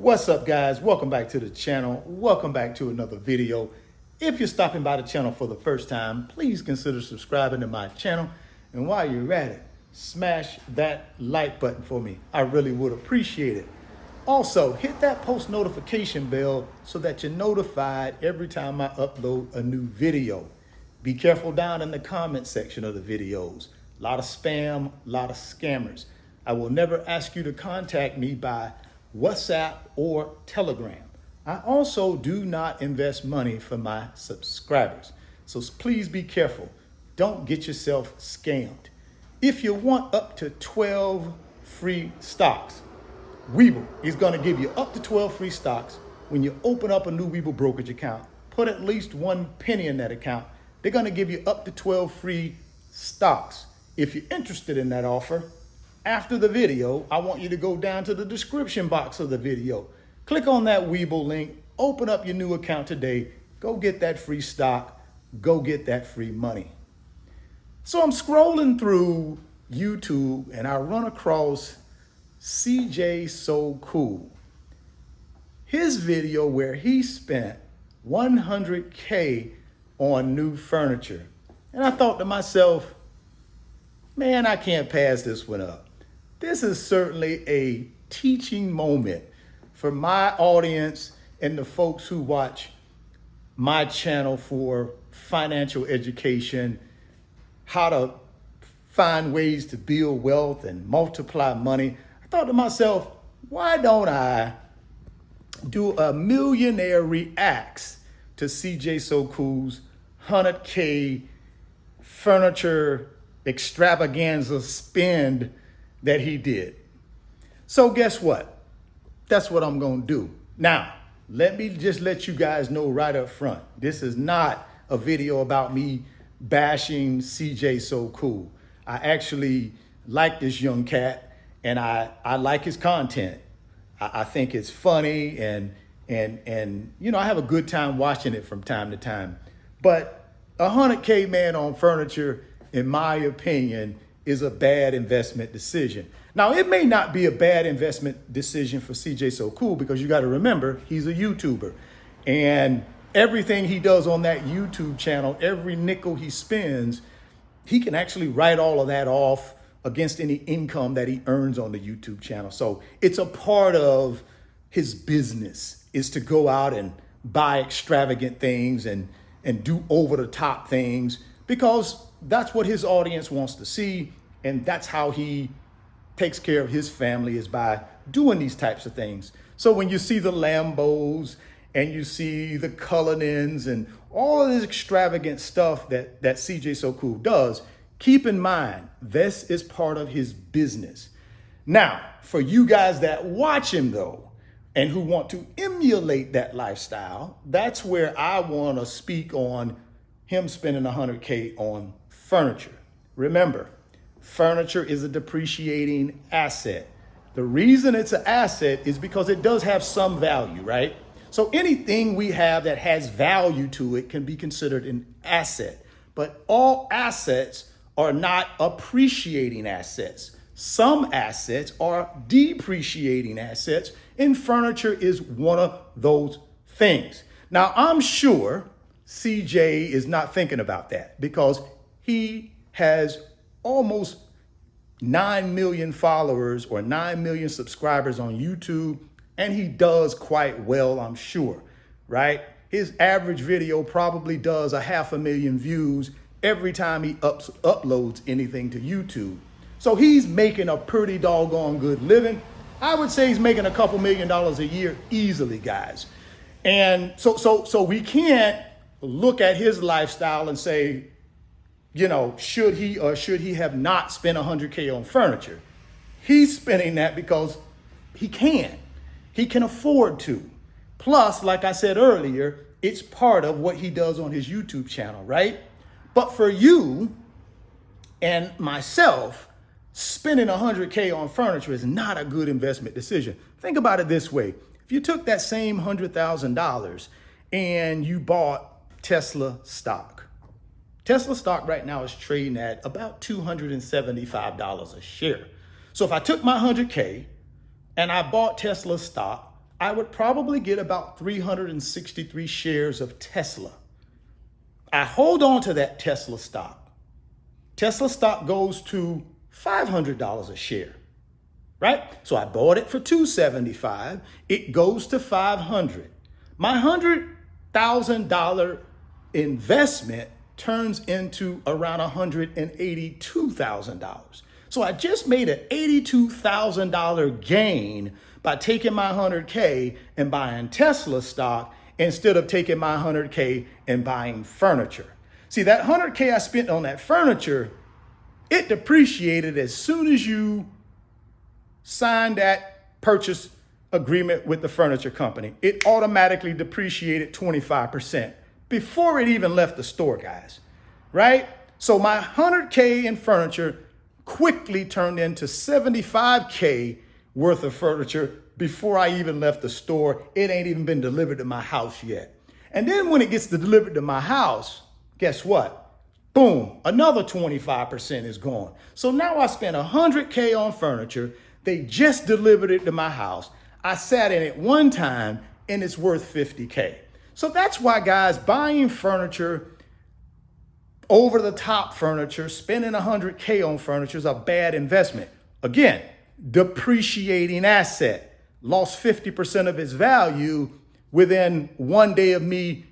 What's up, guys? Welcome back to the channel. Welcome back to another video. If you're stopping by the channel for the first time, please consider subscribing to my channel. And while you're at it, smash that like button for me. I really would appreciate it. Also, hit that post notification bell so that you're notified every time I upload a new video. Be careful down in the comment section of the videos. A lot of spam, a lot of scammers. I will never ask you to contact me by WhatsApp or Telegram. I also do not invest money for my subscribers. So please be careful. Don't get yourself scammed. If you want up to 12 free stocks, Webull is going to give you up to 12 free stocks when you open up a new Webull brokerage account. Put at least 1 penny in that account. They're going to give you up to 12 free stocks. If you're interested in that offer, after the video, I want you to go down to the description box of the video. Click on that Webull link, open up your new account today, go get that free stock, go get that free money. So I'm scrolling through YouTube and I run across CJ So Cool. His video where he spent $100K on new furniture. And I thought to myself, man, I can't pass this one up. This is certainly a teaching moment for my audience and the folks who watch my channel for financial education, how to find ways to build wealth and multiply money. I thought to myself, why don't I do a Millionaire reacts to CJ So Cool's 100K furniture extravaganza spend that he did. So guess what? That's what I'm going to do. Now, let me just let you guys know right up front. This is not a video about me bashing CJ So Cool. I actually like this young cat and I like his content. I think it's funny and you know, I have a good time watching it from time to time. But 100K man on furniture, in my opinion, is a bad investment decision. Now, it may not be a bad investment decision for CJ So Cool because you got to remember, he's a YouTuber. And everything he does on that YouTube channel, every nickel he spends, he can actually write all of that off against any income that he earns on the YouTube channel. So it's a part of his business is to go out and buy extravagant things and do over the top things because that's what his audience wants to see. And that's how he takes care of his family, is by doing these types of things. So when you see the Lambos and you see the Cullinans and all of this extravagant stuff that CJ So Cool does, keep in mind, this is part of his business. Now, for you guys that watch him though, and who want to emulate that lifestyle, that's where I want to speak on him spending 100K on furniture. Remember, furniture is a depreciating asset. The reason it's an asset is because it does have some value, right? So anything we have that has value to it can be considered an asset. But all assets are not appreciating assets. Some assets are depreciating assets, and furniture is one of those things. Now, I'm sure CJ is not thinking about that because he has almost 9 million followers or 9 million subscribers on YouTube, and he does quite well, I'm sure, right? His average video probably does 500,000 views every time he uploads anything to YouTube. So he's making a pretty doggone good living. I would say he's making a couple $1 million a year easily, guys. And so we can't look at his lifestyle and say, you know, should he or should he have not spent 100K on furniture? He's spending that because he can. He can afford to. Plus, like I said earlier, it's part of what he does on his YouTube channel, right? But for you and myself, spending 100K on furniture is not a good investment decision. Think about it this way. If you took that same $100,000 and you bought Tesla stock, Tesla stock right now is trading at about $275 a share. So if I took my 100K and I bought Tesla stock, I would probably get about 363 shares of Tesla. I hold on to that Tesla stock. Tesla stock goes to $500 a share, right? So I bought it for $275. It goes to $500. My $100,000 investment turns into around $182,000. So I just made an $82,000 gain by taking my 100K and buying Tesla stock instead of taking my 100K and buying furniture. See, that 100K I spent on that furniture, it depreciated as soon as you signed that purchase agreement with the furniture company. It automatically depreciated 25% before it even left the store, guys, right? So my 100K in furniture quickly turned into 75K worth of furniture before I even left the store. It ain't even been delivered to my house yet. And then when it gets delivered to my house, guess what? Boom, another 25% is gone. So now I spent 100K on furniture. They just delivered it to my house. I sat in it one time and it's worth 50K. So that's why, guys, buying furniture, over the top furniture, spending 100K on furniture is a bad investment. Again, depreciating asset, lost 50% of its value within one day of me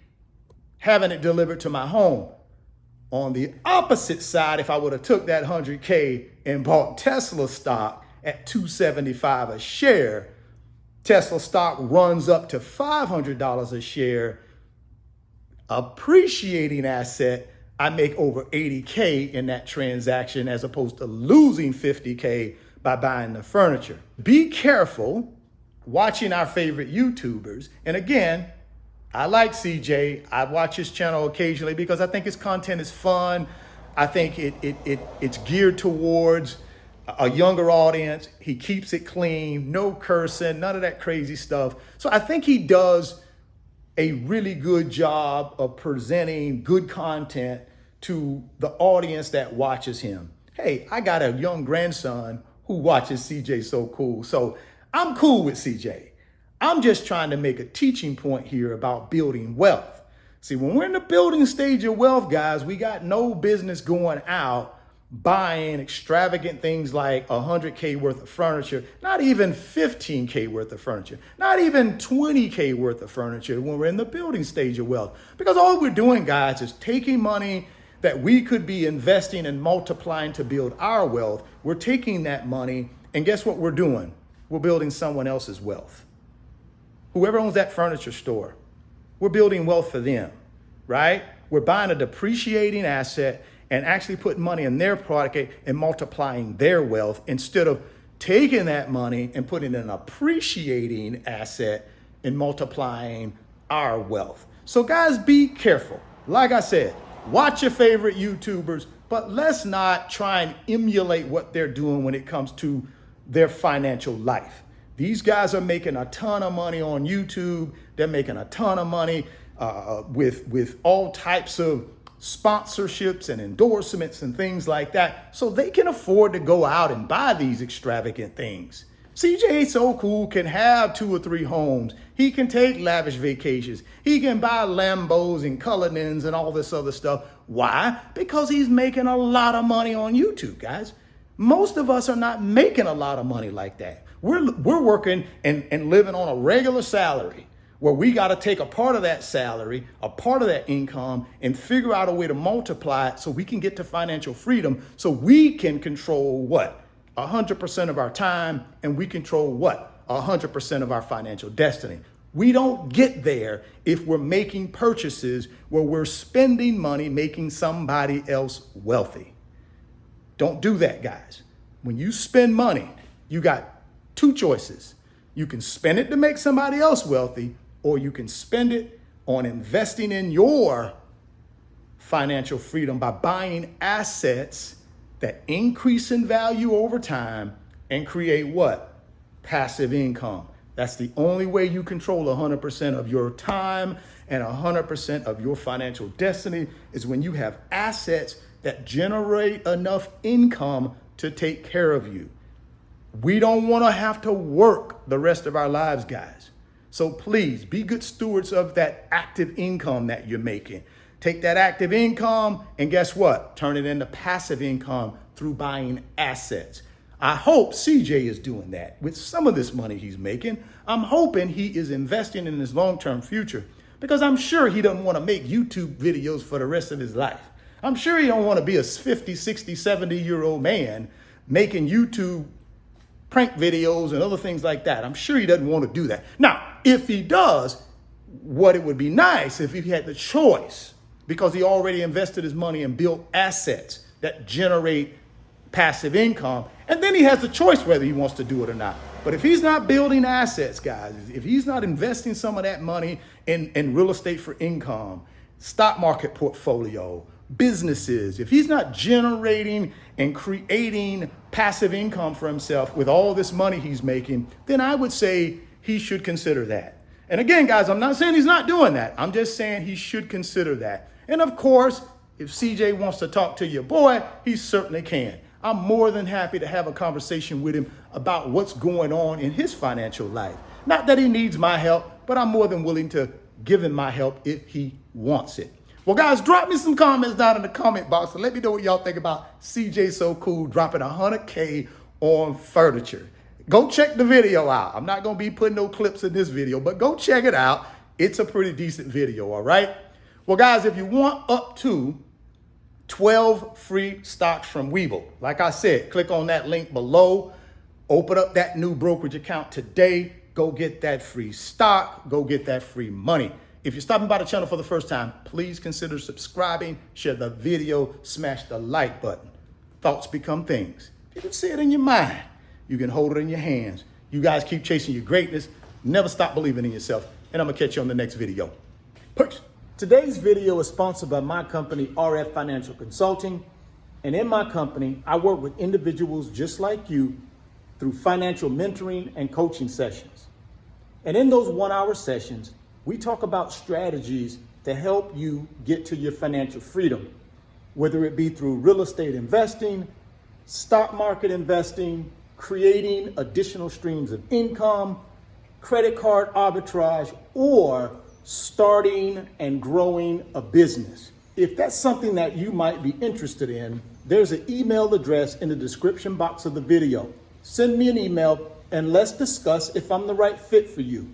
having it delivered to my home. On the opposite side, if I would have took that 100K and bought Tesla stock at $275 a share, Tesla stock runs up to $500 a share, appreciating asset. I make over 80K in that transaction as opposed to losing 50K by buying the furniture. Be careful watching our favorite YouTubers. And again, I like CJ. I watch his channel occasionally because I think his content is fun. I think it's geared towards a younger audience. He keeps it clean, no cursing, none of that crazy stuff. So I think he does a really good job of presenting good content to the audience that watches him. Hey, I got a young grandson who watches CJ So Cool. So I'm cool with CJ. I'm just trying to make a teaching point here about building wealth. See, when we're in the building stage of wealth, guys, we got no business going out buying extravagant things like 100K worth of furniture, not even 15K worth of furniture, not even 20K worth of furniture when we're in the building stage of wealth. Because all we're doing, guys, is taking money that we could be investing and multiplying to build our wealth. We're taking that money, and guess what we're doing? We're building someone else's wealth. Whoever owns that furniture store, we're building wealth for them, right? We're buying a depreciating asset and actually putting money in their product and multiplying their wealth instead of taking that money and putting in an appreciating asset and multiplying our wealth. So guys, be careful. Like I said, watch your favorite YouTubers, but let's not try and emulate what they're doing when it comes to their financial life. These guys are making a ton of money on YouTube. They're making a ton of money with all types of sponsorships and endorsements and things like that. So they can afford to go out and buy these extravagant things. CJ So Cool can have 2 or 3 homes. He can take lavish vacations. He can buy Lambos and Cullinans and all this other stuff. Why? Because he's making a lot of money on YouTube, guys. Most of us are not making a lot of money like that. We're working and living on a regular salary where we got to take a part of that salary, a part of that income, and figure out a way to multiply it so we can get to financial freedom, so we can control what? 100% of our time, and we control what? 100% of our financial destiny. We don't get there if we're making purchases where we're spending money making somebody else wealthy. Don't do that, guys. When you spend money, you got 2 choices. You can spend it to make somebody else wealthy, or you can spend it on investing in your financial freedom by buying assets that increase in value over time and create what? Passive income. That's the only way you control 100% of your time and 100% of your financial destiny, is when you have assets that generate enough income to take care of you. We don't want to have to work the rest of our lives, guys. So please be good stewards of that active income that you're making. Take that active income and guess what? Turn it into passive income through buying assets. I hope CJ is doing that with some of this money he's making. I'm hoping he is investing in his long-term future because I'm sure he doesn't want to make YouTube videos for the rest of his life. I'm sure he don't want to be a 50, 60, 70-year-old man making YouTube prank videos and other things like that. I'm sure he doesn't want to do that. Now, if he does, what it would be nice if he had the choice, because he already invested his money and built assets that generate passive income, and then he has the choice whether he wants to do it or not. But if he's not building assets, guys, if he's not investing some of that money in real estate for income, stock market portfolio, businesses, if he's not generating and creating passive income for himself with all this money he's making, then I would say he should consider that. And again, guys, I'm not saying he's not doing that. I'm just saying he should consider that. And of course, if CJ wants to talk to your boy, he certainly can. I'm more than happy to have a conversation with him about what's going on in his financial life. Not that he needs my help, but I'm more than willing to give him my help if he wants it. Well, guys, drop me some comments down in the comment box and let me know what y'all think about CJ So Cool dropping $100K on furniture. Go check the video out. I'm not going to be putting no clips in this video, but go check it out. It's a pretty decent video, all right? Well, guys, if you want up to 12 free stocks from Webull, like I said, click on that link below. Open up that new brokerage account today. Go get that free stock. Go get that free money. If you're stopping by the channel for the first time, please consider subscribing, share the video, smash the like button. Thoughts become things. You can see it in your mind. You can hold it in your hands. You guys keep chasing your greatness. Never stop believing in yourself. And I'm going to catch you on the next video. Peace. Today's video is sponsored by my company, RF Financial Consulting. And in my company, I work with individuals just like you through financial mentoring and coaching sessions. And in those 1-hour sessions, we talk about strategies to help you get to your financial freedom, whether it be through real estate investing, stock market investing, creating additional streams of income, credit card arbitrage, or starting and growing a business. If that's something that you might be interested in, there's an email address in the description box of the video. Send me an email and let's discuss if I'm the right fit for you.